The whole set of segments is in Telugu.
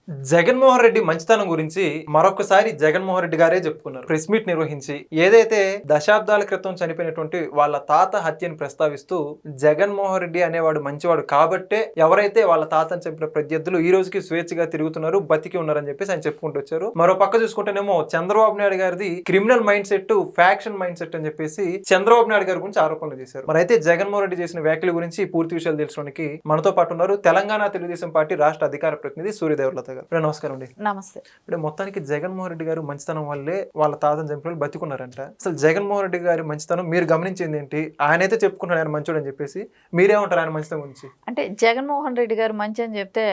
జగన్మోహన్ రెడ్డి మంచితనం గురించి మరొకసారి జగన్మోహన్ రెడ్డి గారే చెప్పుకున్నారు. ప్రెస్ మీట్ నిర్వహించి ఏదైతే దశాబ్దాల క్రితం చనిపోయినటువంటి వాళ్ళ తాత హత్యను ప్రస్తావిస్తూ జగన్మోహన్ రెడ్డి అనేవాడు మంచివాడు కాబట్టే ఎవరైతే వాళ్ళ తాతను చంపిన ప్రత్యర్థులు ఈ రోజుకి స్వేచ్ఛగా తిరుగుతున్నారు, బతికి ఉన్నారని చెప్పేసి ఆయన చెప్పుకుంటూ వచ్చారు. మరో పక్క చూసుకుంటేనేమో చంద్రబాబు నాయుడు గారిది criminal mind set, faction mind set అని చెప్పేసి చంద్రబాబు నాయుడు గారి గురించి ఆరోపణలు చేశారు. మరి అయితే జగన్మోహన్ రెడ్డి చేసిన వ్యాఖ్యల గురించి పూర్తి విషయాలు తెలుసుకోవడానికి మనతో పాటు ఉన్నారు తెలంగాణ తెలుగుదేశం పార్టీ రాష్ట్ర అధికార ప్రతినిధి సూర్యదేవలత గారు. నమస్కారం అండి. నమస్తే. ఇప్పుడు మొత్తానికి జగన్మోహన్ రెడ్డి గారు మంచితనం వల్లే వాళ్ళ తాతను చంపిన వాళ్ళు బతికున్నారంట. అసలు జగన్మోహన్ రెడ్డి గారి మంచితనం మీరు గమనించింది ఏంటి? ఆయన అయితే చెప్పుకున్నాడు ఆయన మంచోడు అని చెప్పేసి, మీరేమంటారు ఆయన మంచితనం గురించి? అంటే జగన్మోహన్ రెడ్డి గారు మంచి అని చెప్తే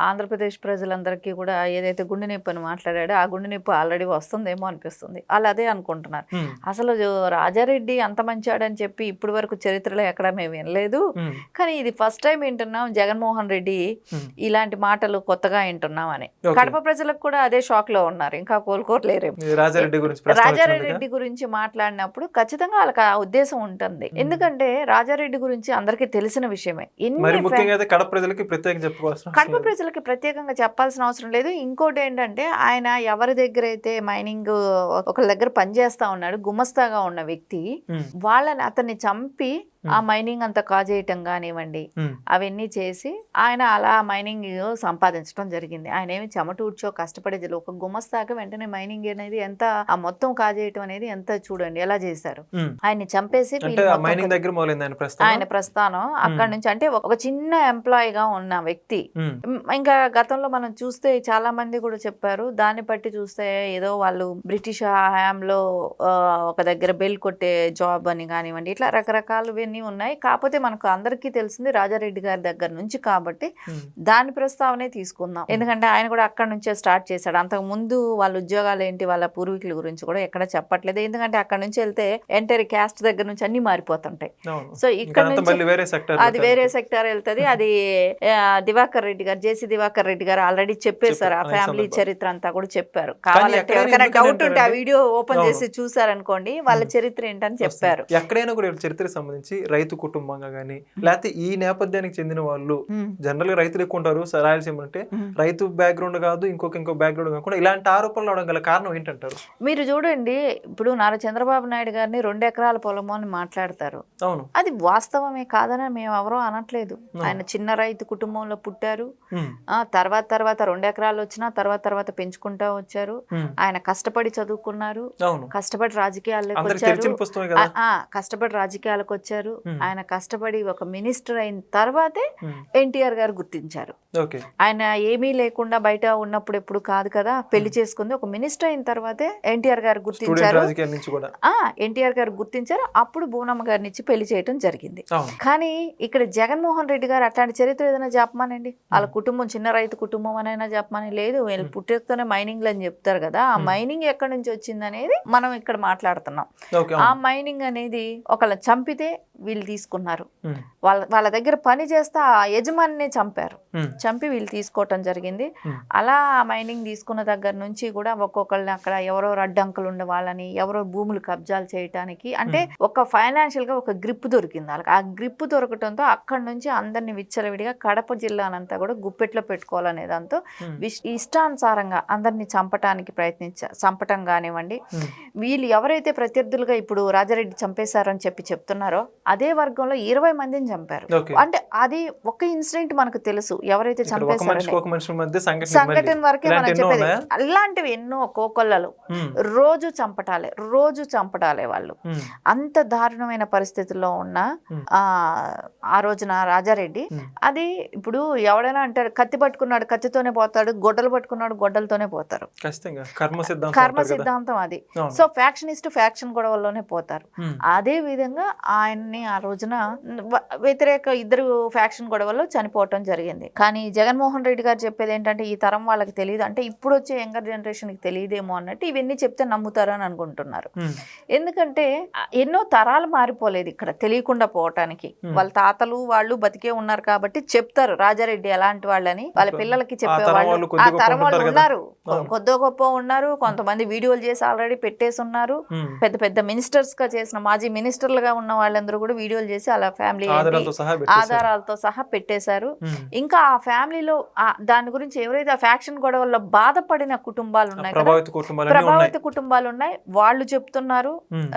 ఆంధ్రప్రదేశ్ ప్రజలందరికీ కూడా ఏదైతే గుండె నొప్పి అని మాట్లాడాడో ఆ గుండె నొప్పి ఆల్రెడీ వస్తుందేమో అనిపిస్తుంది. వాళ్ళు అదే అనుకుంటున్నారు. అసలు రాజారెడ్డి అంత మంచాడని చెప్పి ఇప్పటి వరకు చరిత్రలో ఎక్కడ మేము వినలేదు, కానీ ఇది ఫస్ట్ టైం వింటున్నాం జగన్మోహన్ రెడ్డి ఇలాంటి మాటలు కొత్తగా వింటున్నాం అని. కడప ప్రజలకు కూడా అదే షాక్ లో ఉన్నారు, ఇంకా కోలుకోలేరేమో. రాజారెడ్డి గురించి మాట్లాడినప్పుడు ఖచ్చితంగా వాళ్ళకి ఆ ఉద్దేశం ఉంటుంది. ఎందుకంటే రాజారెడ్డి గురించి అందరికీ తెలిసిన విషయమే. కడప ప్రజలకి ప్రత్యేకంగా చెప్పాల్సిన అవసరం లేదు. ఇంకోటి ఏంటంటే ఆయన ఎవరి దగ్గర అయితే మైనింగ్ ఒకళ్ళ దగ్గర పనిచేస్తా ఉన్నాడు, గుమస్తాగా ఉన్న వ్యక్తి, వాళ్ళని అతన్ని చంపి ఆ మైనింగ్ అంతా కాజేయటం కానివ్వండి అవన్నీ చేసి ఆయన అలా మైనింగ్ సంపాదించడం జరిగింది. ఆయన ఏమి చెమటూడ్చో కష్టపడే ఒక గుమస్తాగా వెంటనే మైనింగ్ అనేది ఎంత ఆ మొత్తం కాజేయటం అనేది ఎంత చూడండి ఎలా చేశారు. ఆయన్ని చంపేసి ఆయన ప్రస్థానం అక్కడ నుంచి, అంటే ఒక చిన్న ఎంప్లాయ్ గా ఉన్న వ్యక్తి. ఇంకా గతంలో మనం చూస్తే చాలా మంది కూడా చెప్పారు, దాన్ని బట్టి చూస్తే ఏదో వాళ్ళు బ్రిటిష్ హయాంలో ఒక దగ్గర బెల్ కొట్టే జాబ్ అని కానివ్వండి, ఇట్లా రకరకాలు ఉన్నాయి. కాకపోతే మనకు అందరికీ తెలిసింది రాజారెడ్డి గారి దగ్గర నుంచి కాబట్టి దాని ప్రస్తావనే తీసుకుందాం. ఎందుకంటే ఆయన కూడా అక్కడ నుంచే స్టార్ట్ చేశాడు. అంతకు ముందు వాళ్ళ ఉద్యోగాలు ఏంటి, వాళ్ళ పూర్వీకుల గురించి కూడా ఎక్కడ చెప్పట్లేదు. ఎందుకంటే అక్కడ నుంచి వెళ్తే ఎంటైర్ క్యాస్ట్ దగ్గర నుంచి అన్ని మారిపోతుంటాయి. సో ఇక్కడ నుంచి అది వేరే సెక్టార్ వెళ్తుంది. అది దివాకర్ రెడ్డి గారు, జేసీ దివాకర్ రెడ్డి గారు ఆల్రెడీ చెప్పేశారు. ఆ ఫ్యామిలీ చరిత్ర అంతా కూడా చెప్పారు. కావాలంటే ఎవరికైనా డౌట్ ఉంటే ఆ వీడియో ఓపెన్ చేసి చూసారనుకోండి వాళ్ళ చరిత్ర ఏంటని చెప్పారు. ఎక్కడైనా కూడా చరిత్ర సంబంధించి రైతు కుటుంబంగా గానీ లేకపోతే ఈ నేపథ్యానికి చెందిన వాళ్ళు, జనరల్ గా రైతులు ఎక్కువ ఉంటారు రాయలసీమ అంటే, రైతు బ్యాక్గ్రౌండ్ కాదు ఇంకో బ్యాక్గ్రౌండ్ కాకుండా ఇలాంటి ఆరోపణలు అవడం గల కారణం ఏంటంటారు? మీరు చూడండి, ఇప్పుడు నారా చంద్రబాబు నాయుడు గారిని 2 ఎకరాల పొలము అని మాట్లాడతారు. అవును, అది వాస్తవమే కాదని మేము ఎవరో అనట్లేదు. ఆయన చిన్న రైతు కుటుంబంలో పుట్టారు, తర్వాత 2 ఎకరాలు వచ్చినా తర్వాత పెంచుకుంటా వచ్చారు. ఆయన కష్టపడి చదువుకున్నారు, కష్టపడి రాజకీయాలకు వచ్చారు. ఆయన కష్టపడి ఒక మినిస్టర్ అయిన తర్వాతే ఎన్టీఆర్ గారు గుర్తించారు. ఆయన ఏమీ లేకుండా బయట ఉన్నప్పుడు ఎప్పుడు కాదు కదా పెళ్లి చేసుకుంది, ఒక మినిస్టర్ అయిన తర్వాతే ఎన్టీఆర్ గారు గుర్తించారు. అప్పుడు బూనమ్మ గారిని ఇచ్చి పెళ్లి చేయడం జరిగింది. కానీ ఇక్కడ జగన్మోహన్ రెడ్డి గారు అట్లాంటి చరిత్ర ఏదైనా చెప్పమానండి. వాళ్ళ కుటుంబం చిన్న రైతు కుటుంబం అనైనా చెప్పమని, లేదు వీళ్ళు పుట్టేస్తూనే మైనింగ్ అని చెప్తారు కదా, ఆ మైనింగ్ ఎక్కడి నుంచి వచ్చింది అనేది మనం ఇక్కడ మాట్లాడుతున్నాం. ఆ మైనింగ్ అనేది ఒకళ్ళ చంపితే వీళ్ళు తీసుకున్నారు, వాళ్ళ దగ్గర పని చేస్తే ఆ యజమానినే చంపి వీళ్ళు తీసుకోవటం జరిగింది. అలా మైనింగ్ తీసుకున్న దగ్గర నుంచి కూడా ఒక్కొక్కళ్ళని అక్కడ ఎవరో అడ్డంకులు ఉండే వాళ్ళని, ఎవరో భూములు కబ్జాలు చేయటానికి, అంటే ఒక ఫైనాన్షియల్ గా ఒక గ్రిప్ దొరికింది వాళ్ళకి. ఆ గ్రిప్ దొరకటంతో అక్కడి నుంచి అందరినీ విచ్చలవిడిగా కడప జిల్లానంతా కూడా గుప్పెట్లో పెట్టుకోవాలనే దాంతో ఇష్టానుసారంగా అందరినీ చంపటం కానివ్వండి. వీళ్ళు ఎవరైతే ప్రత్యర్థులుగా ఇప్పుడు రాజారెడ్డి చంపేశారని చెప్తున్నారో అదే వర్గంలో 20 మందిని చంపారు. అంటే అది ఒక ఇన్సిడెంట్ మనకు తెలుసు, ఎవరైతే చంపేశారో సంఘటన వరకే మనం చెప్పేది. అలాంటివి ఎన్నో కోకొల్లలు రోజు చంపటాలే వాళ్ళు. అంత దారుణమైన పరిస్థితుల్లో ఉన్న ఆ రోజున రాజారెడ్డి, అది ఇప్పుడు ఎవడైనా అంటారు కత్తి పట్టుకున్నాడు కత్తితోనే పోతాడు, గొడ్డలు పట్టుకున్నాడు గొడ్డలతోనే పోతారు, కర్మ సిద్ధాంతం అది. సో ఫ్యాక్షనిస్ట్ ఫ్యాక్షన్ గొడవల్లోనే పోతారు. అదే విధంగా ఆయన్ని ఆ రోజున వ్యతిరేక ఇద్దరు ఫ్యాక్షన్ గొడవల్లో చనిపోవటం జరిగింది. కానీ జగన్మోహన్ రెడ్డి గారు చెప్పేది ఏంటంటే ఈ తరం వాళ్ళకి తెలియదు, అంటే ఇప్పుడు వచ్చే యంగర్ జనరేషన్కి తెలియదేమో అన్నట్టు ఇవన్నీ చెప్తే నమ్ముతారని అనుకుంటున్నారు. ఎందుకంటే ఎన్నో తరాలు మారిపోలేదు ఇక్కడ తెలియకుండా పోవటానికి. వాళ్ళ తాతలు వాళ్ళు బతికే ఉన్నారు కాబట్టి చెప్తారు రాజారెడ్డి ఎలాంటి వాళ్ళని, వాళ్ళ పిల్లలకి చెప్పేవాళ్ళు. ఆ తరం వాళ్ళు ఉన్నారు, కొద్దో గొప్ప ఉన్నారు, కొంతమంది వీడియోలు చేసి ఆల్రెడీ పెట్టేసి ఉన్నారు. పెద్ద మినిస్టర్స్ గా చేసిన మాజీ మినిస్టర్లుగా ఉన్న వాళ్ళందరూ కూడా వీడియోలు చేసి అలా ఫ్యామిలీ ఆధారాలతో ఆధారాలతో సహా పెట్టేశారు. ఇంకా ఆ ఫ్యామిలీలో దాని గురించి ఎవరైతే ఆ ఫ్యాక్షన్ గొడవల్లో బాధపడిన కుటుంబాలు ఉన్నాయి, ప్రభావిత కుటుంబాలు ఉన్నాయి, వాళ్ళు చెప్తున్నారు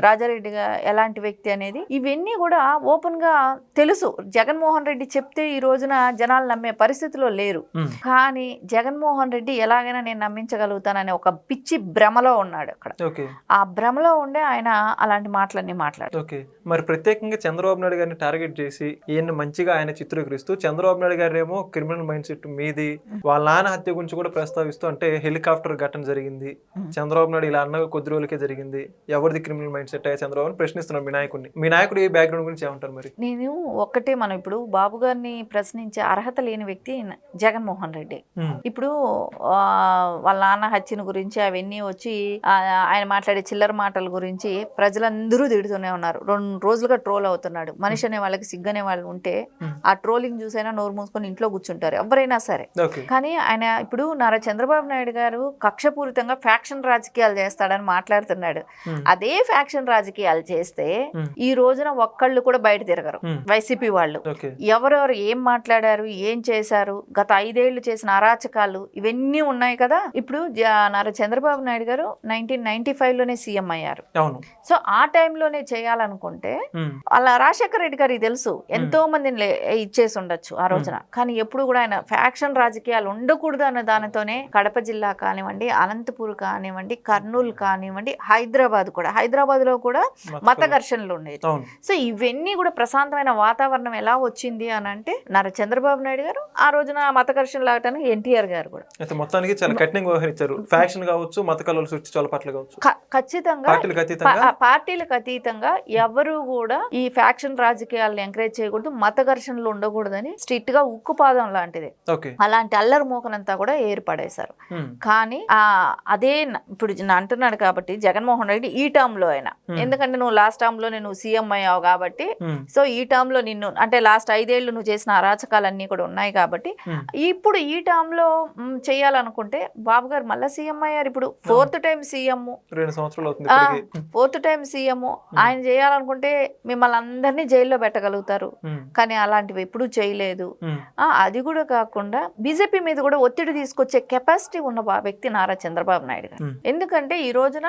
రాజారెడ్డి ఎలాంటి వ్యక్తి అనేది. ఇవన్నీ కూడా ఓపెన్ గా తెలుసు. జగన్మోహన్ రెడ్డి చెప్తే ఈ రోజున జనాలు నమ్మే పరిస్థితిలో లేరు. కానీ జగన్మోహన్ రెడ్డి ఎలాగైనా నేను నమ్మించగలుగుతానని ఒక పిచ్చి భ్రమలో ఉన్నాడు అక్కడ. ఆ భ్రమలో ఉండే ఆయన అలాంటి మాటలన్నీ మాట్లాడు. మరి ప్రత్యేకంగా చంద్రబాబు నాయుడు గారిని టార్గెట్ చేసి ఈయన మంచిగా ఆయన చిత్రీకరిస్తూ, చంద్రబాబు నాయుడు గారు ఏమో క్రిమినల్ మైండ్ సెట్ మీది, వాళ్ళ నాన్న హత్య గురించి కూడా ప్రస్తావిస్తూ, అంటే హెలికాప్టర్ ఘటన జరిగింది, చంద్రబాబు నాయుడు ఇలా అన్నగా కొద్ది రోజులకే జరిగింది, ఎవరిది క్రిమినల్ మైండ్ సెట్ అయ్యా చంద్రబాబు అని ప్రశ్నిస్తున్నారు మీ నాయకుడిని. మీ నాయకుడు ఈ బ్యాక్గ్రౌండ్ గురించి ఏమంటారు? మరి నేను ఒక్కటే, మనం ఇప్పుడు బాబు గారిని ప్రశ్నించే అర్హత లేని వ్యక్తి జగన్మోహన్ రెడ్డి. ఇప్పుడు వాళ్ళ నాన్న హత్యను గురించి అవన్నీ వచ్చి ఆయన మాట్లాడే చిల్లర మాటల గురించి ప్రజలందరూ తిడుతూనే ఉన్నారు. 2 రోజులుగా ట్రోల్ అవుతున్నాడు. మనిషి అనే వాళ్ళకి సిగ్గనే వాళ్ళు ఉంటే ఆ ట్రోలింగ్ చూసైనా నోరు మూసుకొని ఇంట్లో కూర్చుంటారు ఎవరైనా సరే. కానీ ఆయన ఇప్పుడు నారా చంద్రబాబు నాయుడు గారు కక్షపూరితంగా ఫ్యాక్షన్ రాజకీయాలు చేస్తాడని మాట్లాడుతున్నాడు. అదే ఫ్యాక్షన్ రాజకీయాలు చేస్తే ఈ రోజున ఒక్కళ్ళు కూడా బయట తిరగరు. వైసీపీ వాళ్ళు ఎవరెవరు ఏం మాట్లాడారు, ఏం చేశారు, గత 5 ఏళ్లు చేసిన అరాచకాలు ఇవన్నీ ఉన్నాయి కదా. ఇప్పుడు నారా చంద్రబాబు నాయుడు గారు 1995లోనే సీఎం అయ్యారు. సో ఆ టైంలోనే చేయాలనుకుంటే అలా రాజశేఖర రెడ్డి గారికి తెలుసు ఎంతో మందిని ఇచ్చేసి ఉండొచ్చు ఆ రోజున. కానీ ఎప్పుడు కూడా ఆయన ఫ్యాక్షన్ రాజకీయాలు ఉండకూడదు అన్న దానితోనే కడప జిల్లా కానివ్వండి, అనంతపూర్ కానివ్వండి, కర్నూలు కానివ్వండి, హైదరాబాద్ లో కూడా మత ఘర్షణలు ఉండేవి. సో ఇవన్నీ కూడా ప్రశాంతమైన వాతావరణం ఎలా వచ్చింది అని అంటే నారా చంద్రబాబు నాయుడు గారు ఆ రోజున మత ఘర్షణలు ఆగటానికి ఎన్టీఆర్ గారు కూడా మొత్తానికి చాలా కఠినంగా వ్యవహరించారు. ఫ్యాక్షన్ కావచ్చు, మత కలలు సృష్టించాల పట్ల కావచ్చు, ఖచ్చితంగా పార్టీలకు అతీతంగా ఎవరు కూడా ఈ ఫ్యాక్షన్ రాజకీయాలను ఎంకరేజ్ చేయకూడదు, మత ఘర్షణలు ఉండకూడదని స్ట్రిక్ట్ గా ఉక్కుపాదం లాంటిది అలాంటి అల్లరి మూకనంతా కూడా ఏర్పడేశారు. కానీ అదే ఇప్పుడు అంటున్నాడు కాబట్టి జగన్మోహన్ రెడ్డి ఈ టర్మ్ లో అయినా, ఎందుకంటే నువ్వు లాస్ట్ టర్మ్ లో నువ్వు సీఎం అయ్యావు కాబట్టి, సో ఈ టర్మ్ లో నిన్ను అంటే లాస్ట్ 5 ఏళ్లు నువ్వు చేసిన అరాచకాలన్నీ కూడా ఉన్నాయి కాబట్టి ఇప్పుడు ఈ టర్మ్ లో చేయాలనుకుంటే బాబు గారు మళ్ళీ సీఎం అయ్యారు. ఇప్పుడు 4th time CM, 4th time CM ఆయన చేయాలనుకుంటే మిమ్మల్ని అందరినీ జైల్లో పెట్టగలుగుతారు. కానీ అలాంటివి ఎప్పుడూ చేయలేదు. అది కూడా కాకుండా బీజేపీ మీద కూడా ఒత్తిడి తీసుకొచ్చే కెపాసిటీ ఉన్న వ్యక్తి నారా చంద్రబాబు నాయుడు గారు. ఎందుకంటే ఈ రోజున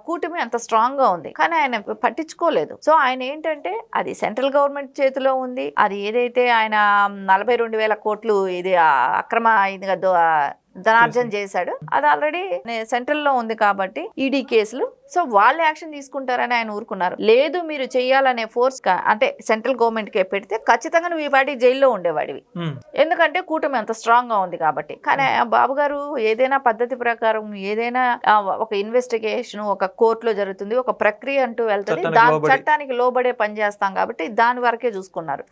కూటమి అంత స్ట్రాంగ్ గా ఉంది కానీ ఆయన పట్టించుకోలేదు. సో ఆయన ఏంటంటే అది సెంట్రల్ గవర్నమెంట్ చేతిలో ఉంది. అది ఏదైతే ఆయన 42,000 కోట్లు ఇది అక్రమ ఇదిగా ధనార్జన చేశాడు, అది ఆల్రెడీ సెంట్రల్ లో ఉంది కాబట్టి ఈడీ కేసులు. సో వాళ్ళు యాక్షన్ తీసుకుంటారని ఆయన ఊరుకున్నారు. లేదు మీరు చెయ్యాలనే ఫోర్స్ అంటే సెంట్రల్ గవర్నమెంట్ కే పెడితే ఖచ్చితంగా నువ్వు ఈ పార్టీ జైల్లో ఉండేవాడివి, ఎందుకంటే కూటమి అంత స్ట్రాంగ్ గా ఉంది కాబట్టి. కానీ బాబు గారు ఏదైనా పద్ధతి ప్రకారం ఏదైనా ఒక ఇన్వెస్టిగేషన్ ఒక కోర్టులో జరుగుతుంది, ఒక ప్రక్రియ అంటూ వెళ్తుంది, దాని చట్టానికి లోబడే పని చేస్తాం కాబట్టి దాని వరకే చూసుకున్నారు.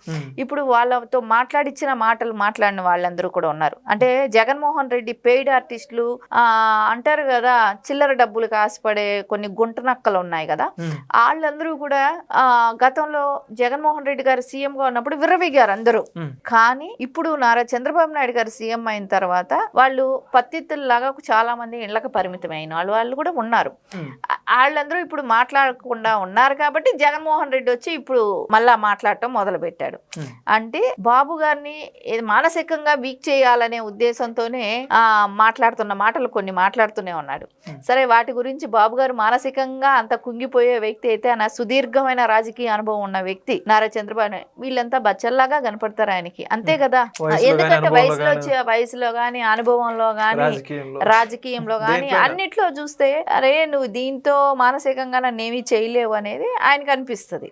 ఇప్పుడు వాళ్ళతో మాట్లాడిచ్చిన మాటలు మాట్లాడిన వాళ్ళందరూ కూడా ఉన్నారు. అంటే జగన్మోహన్ రెడ్డి పెయిడ్ ఆర్టిస్టులు అంటారు కదా, చిల్లర డబ్బులకు ఆశపడే కొన్ని గుంటనక్కలు ఉన్నాయి కదా, వాళ్ళందరూ కూడా గతంలో జగన్మోహన్ రెడ్డి గారు సీఎం గా ఉన్నప్పుడు విర్రవీగారు అందరూ. కానీ ఇప్పుడు నారా చంద్రబాబు నాయుడు గారు సీఎం అయిన తర్వాత వాళ్ళు పత్తిత్తుల్లాగా చాలా మంది ఇళ్లకు పరిమితమైన వాళ్ళు కూడా ఉన్నారు. వాళ్ళందరూ ఇప్పుడు మాట్లాడకుండా ఉన్నారు కాబట్టి జగన్మోహన్ రెడ్డి వచ్చి ఇప్పుడు మళ్ళా మాట్లాడటం మొదలు పెట్టాడు. అంటే బాబు గారిని మానసికంగా వీక్ చేయాలనే ఉద్దేశంతోనే మాట్లాడుతున్న మాటలు కొన్ని మాట్లాడుతూనే ఉన్నాడు. సరే, వాటి గురించి బాబు గారు మానసికంగా అంత కుంగిపోయే వ్యక్తి అయితే, ఆయన సుదీర్ఘమైన రాజకీయ అనుభవం ఉన్న వ్యక్తి నారా చంద్రబాబు. వీళ్ళంతా బచ్చల్లాగా కనపడతారు ఆయనకి, అంతే కదా. ఎందుకంటే వయసులో గాని, అనుభవంలో గాని, రాజకీయంలో గాని అన్నిట్లో చూస్తే అరే నువ్వు దీంతో మానసికంగా నన్నేమీ చేయలేవు అనేది ఆయనకు అనిపిస్తుంది.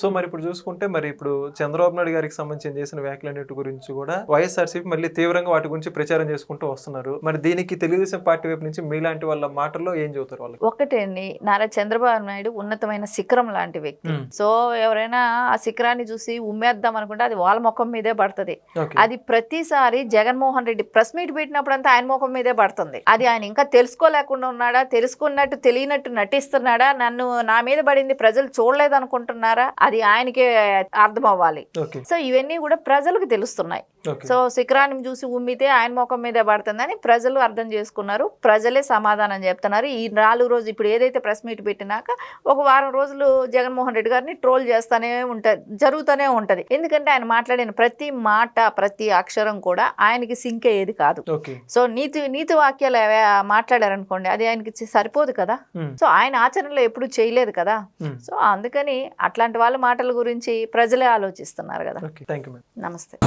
సో మరి ఇప్పుడు చూసుకుంటే మరి ఇప్పుడు చంద్రబాబు నాయుడు గారికి సంబంధించి చేసిన వ్యాఖ్యలన్నిటి గురించి కూడా వైఎస్ఆర్సీపీ మళ్ళీ తీవ్రంగా వాటి గురించి ప్రచారం చేసుకుంటూ వస్తున్నారు. మరి దీనికి తెలుగుదేశం పార్టీ వైపు నుంచి మీలాంటి వాళ్ళ మాటల్లో ఏం చెబుతారు వాళ్ళు? ఒకటండి, నారా చంద్రబాబు నాయుడు ఉన్నతమైన శిఖరం లాంటి వ్యక్తి. సో ఎవరైనా ఆ శిఖరాన్ని చూసి ఉమ్మేద్దాం అనుకుంటే అది వాళ్ళ ముఖం మీదే పడుతుంది. అది ప్రతిసారి జగన్మోహన్ రెడ్డి ప్రెస్ మీట్ పెట్టినప్పుడు అంతా ఆయన ముఖం మీదే పడుతుంది. అది ఆయన ఇంకా తెలుసుకోలేకుండా ఉన్నాడా, తెలుసుకున్నట్టు తెలియనట్టు నటిస్తున్నాడా, నా మీద పడింది ప్రజలు చూడలేదు అనుకుంటున్నారా, అది ఆయనకే అర్థం అవ్వాలి. సో ఇవన్నీ కూడా ప్రజలకు తెలుస్తున్నాయి. Okay. సో శిఖరాన్ని చూసి ఉమ్మితే ఆయన ముఖం మీదే పడుతుందని ప్రజలు అర్థం చేసుకున్నారు. ప్రజలే సమాధానం చెప్తున్నారు. ఈ 4 రోజులు ఇప్పుడు ఏదైతే ప్రెస్ మీట్ పెట్టినాక ఒక వారం రోజులు జగన్మోహన్ రెడ్డి గారిని ట్రోల్ చేస్తూనే జరుగుతూనే ఉంటది. ఎందుకంటే ఆయన మాట్లాడిన ప్రతి మాట ప్రతి అక్షరం కూడా ఆయనకి సింక్ అయ్యేది కాదు. సో నీతి వాక్యాలు మాట్లాడారనుకోండి, అది ఆయనకి సరిపోదు కదా. సో ఆయన ఆచరణలో ఎప్పుడు చేయలేదు కదా. సో అందుకని అట్లాంటి వాళ్ళ మాటల గురించి ప్రజలే ఆలోచిస్తున్నారు కదా. Thank you. నమస్తే.